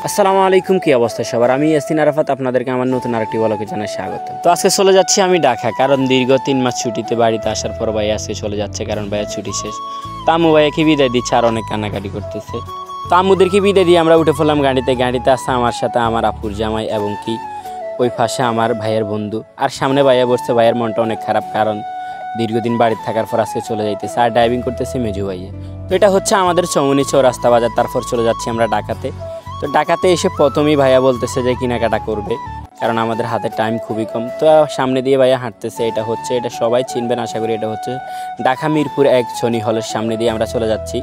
আসসালামু আলাইকুম, কি অবস্থা সবার? আমি ইয়াসিন আরাফাত, আপনাদেরকে আমার নতুন আরেকটি ব্লগে জানাই স্বাগত। তো আজকে চলে যাচ্ছি আমি ঢাকা, কারণ দীর্ঘ 3 মাস ছুটিতে বাড়িতে আসার পর ভাই আজকে চলে যাচ্ছে, কারণ ভাইয়ের ছুটি শেষ। তো আম্মু ভাইয়াকে বিদায় দিচ্ছে আর অনেক কান্নাকাটি করতেছে। তো আম্মুদেরকে বিদায় দিয়ে আমরা উঠে পড়লাম গাড়িতে আসছে আমার সাথে আমার আপুর জামাই এবং কি ওই পাশে আমার ভাইয়ের বন্ধু, আর সামনে ভাইয়া বসছে। ভাইয়ের মনটা অনেক খারাপ, কারণ দীর্ঘদিন বাড়িতে থাকার পর আজকে চলে যাইতেছে, আর ড্রাইভিং করতেছে মেজু ভাইয়া। তো এটা হচ্ছে আমাদের চৌমুনি চৌরাস্তা বাজার, তারপর চলে যাচ্ছি আমরা ঢাকাতে। তো ঢাকাতে এসে প্রথমেই ভাইয়া বলতেছে যে কেনাকাটা করবে, কারণ আমাদের হাতে টাইম খুবই কম। তো সামনে দিয়ে ভাইয়া হাঁটতেছে, এটা সবাই চিনবেন আশা করি। এটা হচ্ছে ঢাকা মিরপুর 1 সনি হলের সামনে দিয়ে আমরা চলে যাচ্ছি।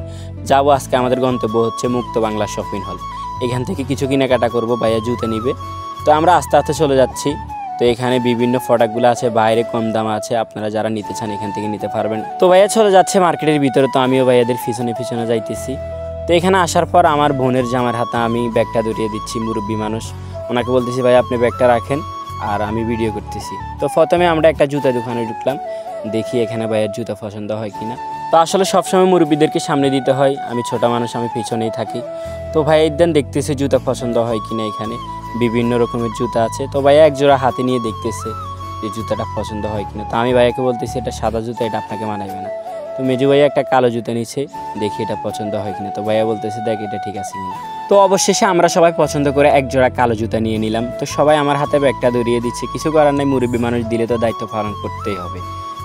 যাবো আজকে আমাদের গন্তব্য হচ্ছে মুক্ত বাংলা শপিং হল। এখান থেকে কিছু কেনাকাটা করব, ভাইয়া জুতো নিবে। তো আমরা আস্তে আস্তে চলে যাচ্ছি। তো এখানে বিভিন্ন প্রোডাক্টগুলো আছে, বাইরে কম দাম আছে, আপনারা যারা নিতে চান এখান থেকে নিতে পারবেন। তো ভাইয়া চলে যাচ্ছে মার্কেটের ভিতরে, তো আমিও ভাইয়াদের পিছনে যাইতেছি। তো এখানে আসার পর আমার বোনের জামার হাতে আমি ব্যাগটা ধরিয়ে দিচ্ছি, মুরব্বী মানুষ, ওনাকে বলতেছি ভাই আপনি ব্যাগটা রাখেন আর আমি ভিডিও করতেছি। তো প্রথমে আমরা একটা জুতা দোকানে ঢুকলাম, দেখি এখানে ভাইয়ের জুতা পছন্দ হয় কিনা। তো আসলে সবসময় মুরব্বীদেরকে সামনে দিতে হয়, আমি ছোট মানুষ, আমি পিছনেই থাকি। তো ভাইয়ের দেন দেখতেছে জুতা পছন্দ হয় কিনা, এখানে বিভিন্ন রকমের জুতা আছে। তো ভাইয়া এক জোড়া হাতে নিয়ে দেখতেছে যে জুতাটা পছন্দ হয় কিনা। তো আমি ভাইয়াকে বলতেছি এটা সাদা জুতা, এটা আপনাকে মানাবে না। তো মেজু ভাইয়া একটা কালো জুতা নিচ্ছে, দেখি এটা পছন্দ হয় কিনা। তো ভাইয়া বলতেছে দেখ এটা ঠিক আছে কিনা। তো অবশেষে আমরা সবাই পছন্দ করে এক জোড়া কালো জুতা নিয়ে নিলাম। তো সবাই আমার হাতে ব্যাগটা ধরিয়ে দিচ্ছে, কিছু করার নাই, মুরব্বী মানুষ দিলে তো দায়িত্ব পালন করতেই হবে।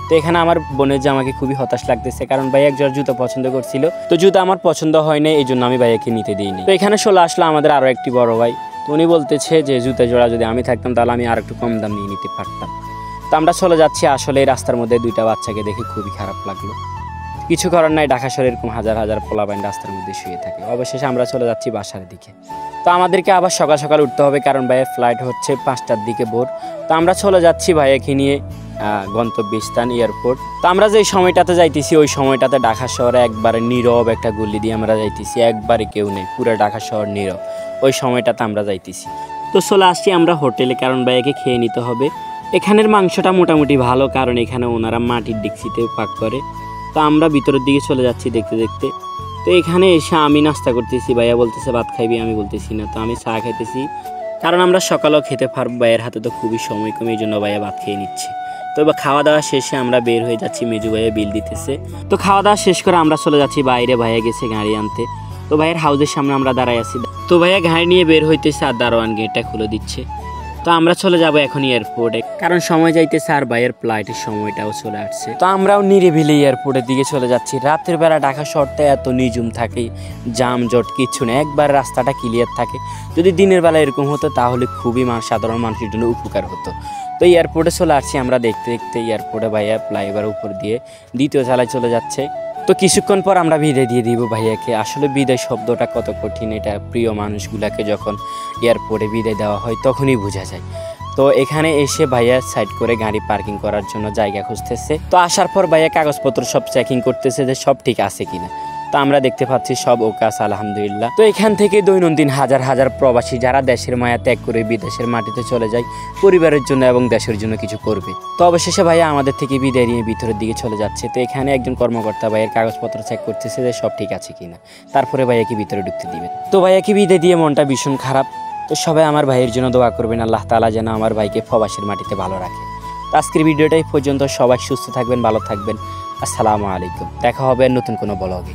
তো এখানে আমার বোনের জামাকে খুবই হতাশ লাগতেছে, কারণ ভাইয়া এক জোড়া জুতা পছন্দ করছিল। তো জুতা আমার পছন্দ হয় না, এই জন্য আমি ভাইয়াকে নিতে দিইনি। তো এখানে চলে আসলো আমাদের আরও একটি বড় ভাই। তো উনি বলতেছে যে জুতা জোড়া যদি আমি থাকতাম তাহলে আমি আর একটু কম দাম নিয়ে নিতে পারতাম। তো আমরা চলে যাচ্ছি। আসলে এই রাস্তার মধ্যে দুইটা বাচ্চাকে দেখে খুবই খারাপ লাগলো। কিছু করার নাই, ঢাকা শহরে এরকম হাজার হাজার পোলাপাইন রাস্তার মধ্যে শুয়ে থাকে। অবশেষে আমরা চলে যাচ্ছি বাসার দিকে। তো আমাদেরকে আবার সকাল সকাল উঠতে হবে, কারণ ভাইয়ের ফ্লাইট হচ্ছে 5টার দিকে ভোর। তো আমরা চলে যাচ্ছি ভাইয়াকে নিয়ে গন্তব্যস্থান এয়ারপোর্ট। তো আমরা যে সময়টাতে যাইতেছি ওই সময়টাতে ঢাকা শহরে একবারে নীরব একটা গলি দিয়ে আমরা যাইতেছি, একবারে কেউ নেই, পুরো ঢাকা শহর নীরব। ওই সময়টাতে আমরা যাইতেছি। তো চলে আসছি আমরা হোটেলে, কারণ ভাইয়াকে খেয়ে নিতে হবে। এখানের মাংসটা মোটামুটি ভালো, কারণ এখানে ওনারা মাটির ডেকচিতে পাক করে। তো আমরা ভিতরের দিকে চলে যাচ্ছি দেখতে দেখতে। তো এখানে এসে আমি নাস্তা করতেছি, ভাইয়া বলতেছে ভাত খাইবি, আমি বলতেছি না। তো আমি চা খাইতেছি, কারণ আমরা সকালেও খেতে পারবো, ভাইয়ের হাতে তো খুবই সময় কম, এই জন্য ভাইয়া ভাত খেয়ে নিচ্ছে। তো এবার খাওয়া দাওয়া শেষে আমরা বের হয়ে যাচ্ছি, মেজু ভাইয়া বিল দিতেছে। তো খাওয়া দাওয়া শেষ করে আমরা চলে যাচ্ছি বাইরে, ভাইয়া গেছে গাড়ি আনতে। তো ভাইয়ের হাউসের সামনে আমরা দাঁড়াই আছি। তো ভাইয়া গাড়ি নিয়ে বের হইতেছে আর দারোয়ান গেটটা খুলে দিচ্ছে। তো আমরা চলে যাব এখন এয়ারপোর্টে, কারণ সময় যাইতেছে আর ভাইয়ের ফ্লাইটের সময়টাও চলে আসছে। তো আমরাও নিরিবিলি এয়ারপোর্টের দিকে চলে যাচ্ছি। রাতের বেলা ঢাকা শহরটা এত নিঝুম থাকে, জামজট কিচ্ছু নেই, একবার রাস্তাটা ক্লিয়ার থাকে। যদি দিনের বেলা এরকম হতো তাহলে খুবই সাধারণ মানুষের জন্য উপকার হতো। তো এয়ারপোর্টে চলে আসছি আমরা দেখতে দেখতে। এয়ারপোর্টে ভাইয়া ফ্লাইওভারের উপর দিয়ে দ্বিতীয় তলায় চলে যাচ্ছে। তো কিছুক্ষণ পর আমরা বিদায় দিয়ে দিব ভাইয়াকে। আসলে বিদায় শব্দটা কত কঠিন, এটা প্রিয় মানুষগুলোকে যখন এয়ারপোর্টে বিদায় দেওয়া হয় তখনই বোঝা যায়। তো এখানে এসে ভাইয়া সাইড করে গাড়ি পার্কিং করার জন্য জায়গা খুঁজতেছে। তো আসার পর ভাইয়া কাগজপত্র সব চেকিং করতেছে যে সব ঠিক আছে কিনা। তো আমরা দেখতে পাচ্ছি সব ওকে আছে, আলহামদুলিল্লাহ। তো এখান থেকে দৈনন্দিন হাজার হাজার প্রবাসী যারা দেশের মায়া ত্যাগ করে বিদেশের মাটিতে চলে যায় পরিবারের জন্য এবং দেশের জন্য কিছু করবে। তো অবশেষে ভাইয়া আমাদের থেকে বিদায় নিয়ে ভিতরের দিকে চলে যাচ্ছে। তো এখানে একজন কর্মকর্তা ভাইয়ের কাগজপত্র চেক করতেছে যে সব ঠিক আছে কিনা, তারপরে ভাইয়াকে ভিতরে ঢুকতে দিবে। তো ভাইয়াকে বিদায় দিয়ে মনটা ভীষণ খারাপ। তো সবাই আমার ভাইয়ের জন্য দোয়া করবেন, আল্লাহ তাআলা যেন আমার ভাইকে প্রবাসের মাটিতে ভালো রাখে। তো আজকের ভিডিওটাই পর্যন্ত, সবাই সুস্থ থাকবেন, ভালো থাকবেন। আসসালামু আলাইকুম, দেখা হবে নতুন কোনো ব্লগে।